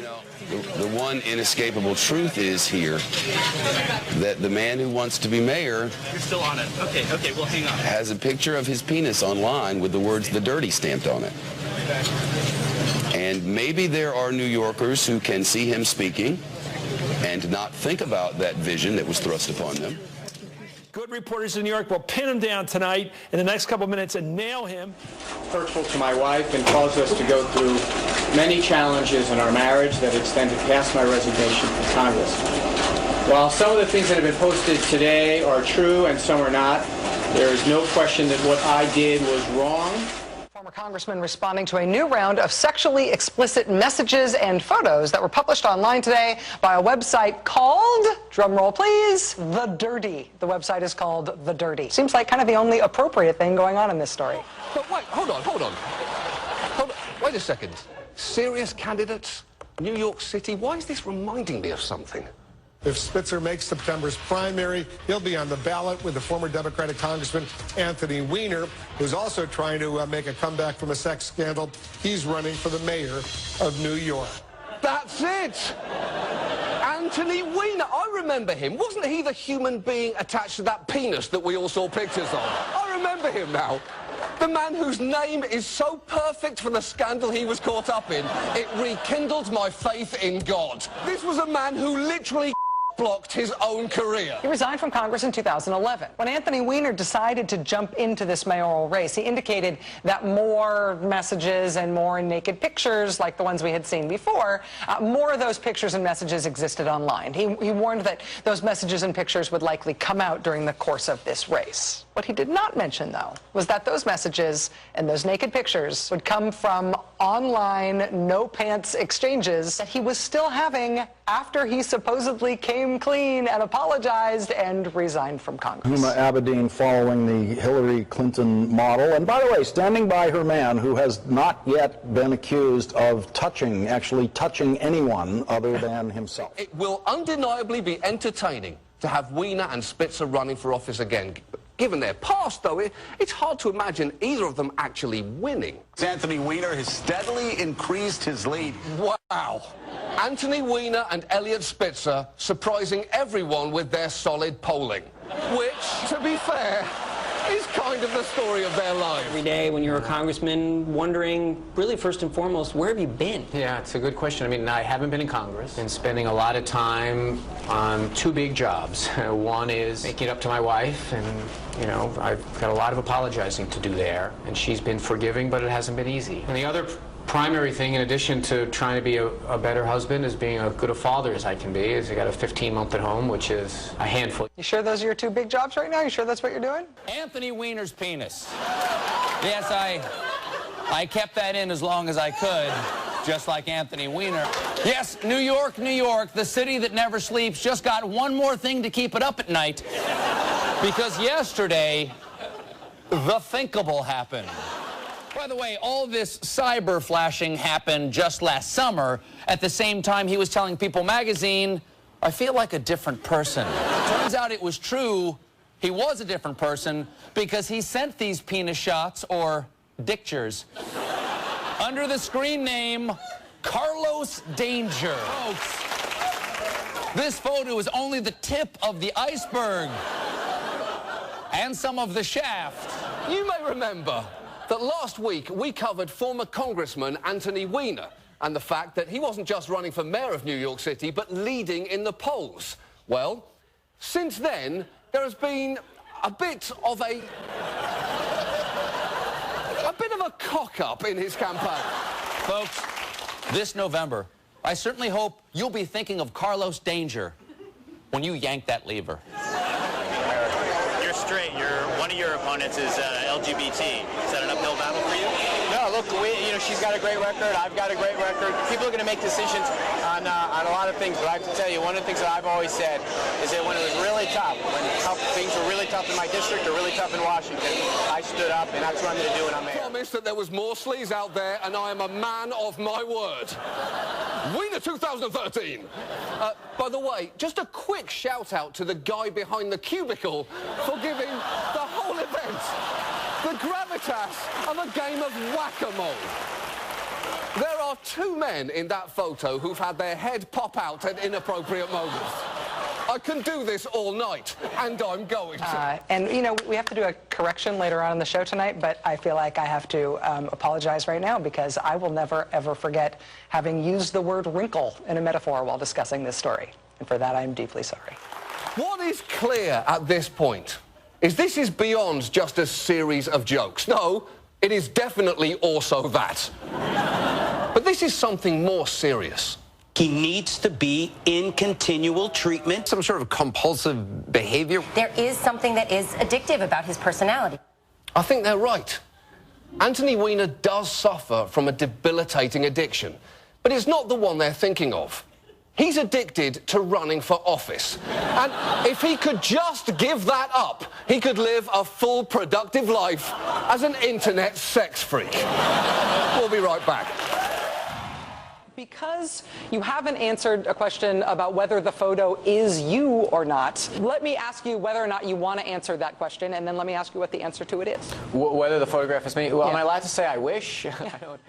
know, the one inescapable truth is here that the man who wants to be mayor You're still on it. Okay, well, hang on. Has a picture of his penis online with the words "the dirty" stamped on it. And maybe there are New Yorkers who can see him speaking and not think about that vision that was thrust upon them. Good reporters in New York will pin him down tonight in the next couple minutes and nail him. Hurtful to my wife and caused us to go through many challenges in our marriage that extended past my resignation from Congress. While some of the things that have been posted today are true and some are not, there is no question that what I did was wrong. Former congressman responding to a new round of sexually explicit messages and photos that were published online today by a website called, drumroll please, The Dirty. The website is called The Dirty. Seems like kind of the only appropriate thing going on in this story. But wait, hold on. Wait a second. Serious candidates? New York City? Why is this reminding me of something? If Spitzer makes September's primary, he'll be on the ballot with the former Democratic Congressman Anthony Weiner, who's also trying to make a comeback from a sex scandal. He's running for the mayor of New York. That's it! Anthony Weiner, I remember him. Wasn't he the human being attached to that penis that we all saw pictures of? I remember him now. The man whose name is so perfect for the scandal he was caught up in, it rekindled my faith in God. This was a man who literally blocked his own career. He resigned from Congress in 2011. When Anthony Weiner decided to jump into this mayoral race, he indicated that more messages and more naked pictures, like the ones we had seen before, more of those pictures and messages existed online. He warned that those messages and pictures would likely come out during the course of this race. What he did not mention, though, was that those messages and those naked pictures would come from online no-pants exchanges that he was still having after he supposedly came clean and apologized and resigned from Congress. Huma Abedin following the Hillary Clinton model. And by the way, standing by her man who has not yet been accused of actually touching anyone other than himself. It will undeniably be entertaining to have Weiner and Spitzer running for office again. Given their past, though, it's hard to imagine either of them actually winning. Anthony Weiner has steadily increased his lead. Wow. Anthony Weiner and Eliot Spitzer surprising everyone with their solid polling, which, to be fair, is kind of the story of their lives. Every day when you're a congressman, wondering, really first and foremost, where have you been? Yeah, it's a good question. I mean, I haven't been in Congress. Been spending a lot of time on two big jobs. One is making it up to my wife, and, you know, I've got a lot of apologizing to do there, and she's been forgiving, but it hasn't been easy. And the other primary thing, in addition to trying to be a better husband, is being as good a father as I can be. Is I got a 15-month at home, which is a handful. You sure those are your two big jobs right now? You sure that's what you're doing? Anthony Weiner's penis. Yes, I kept that in as long as I could, just like Anthony Weiner. Yes, New York, New York, the city that never sleeps, just got one more thing to keep it up at night. Because yesterday, the thinkable happened. By the way, all this cyber flashing happened just last summer. At the same time, he was telling People magazine, I feel like a different person. Turns out it was true. He was a different person because he sent these penis shots, or dictures, under the screen name Carlos Danger. Folks, this photo is only the tip of the iceberg and some of the shaft. You may remember that last week we covered former Congressman Anthony Weiner and the fact that he wasn't just running for mayor of New York City, but leading in the polls. Well, since then, there has been a bit of a cock-up in his campaign. Folks, this November, I certainly hope you'll be thinking of Carlos Danger when you yank that lever. You're straight. One of your opponents is LGBT. Is that an uphill battle for you? No, look, she's got a great record. I've got a great record. People are going to make decisions on a lot of things, but I have to tell you, one of the things that I've always said is that when it was really tough, things were really tough in my district or really tough in Washington, I stood up, and that's what I'm going to do when I'm mayor. I promised that there was more sleaze out there, and I am a man of my word. Weiner 2013. By the way, just a quick shout-out to the guy behind the cubicle for giving the whole event the gravitas of a game of whack-a-mole. There are two men in that photo who've had their head pop out at inappropriate moments. I can do this all night, and I'm going to. And, you know, we have to do a correction later on in the show tonight, but I feel like I have to apologize right now because I will never, ever forget having used the word wrinkle in a metaphor while discussing this story. And for that, I'm deeply sorry. What is clear at this point is this is beyond just a series of jokes. No, it is definitely also that. But this is something more serious. He needs to be in continual treatment. Some sort of compulsive behavior. There is something that is addictive about his personality. I think they're right. Anthony Weiner does suffer from a debilitating addiction, but it's not the one they're thinking of. He's addicted to running for office. And if he could just give that up, he could live a full, productive life as an internet sex freak. We'll be right back. Because you haven't answered a question about whether the photo is you or not, let me ask you whether or not you want to answer that question, and then let me ask you what the answer to it is. Whether the photograph is me? Well, Yeah. am I allowed to say I wish? I don't.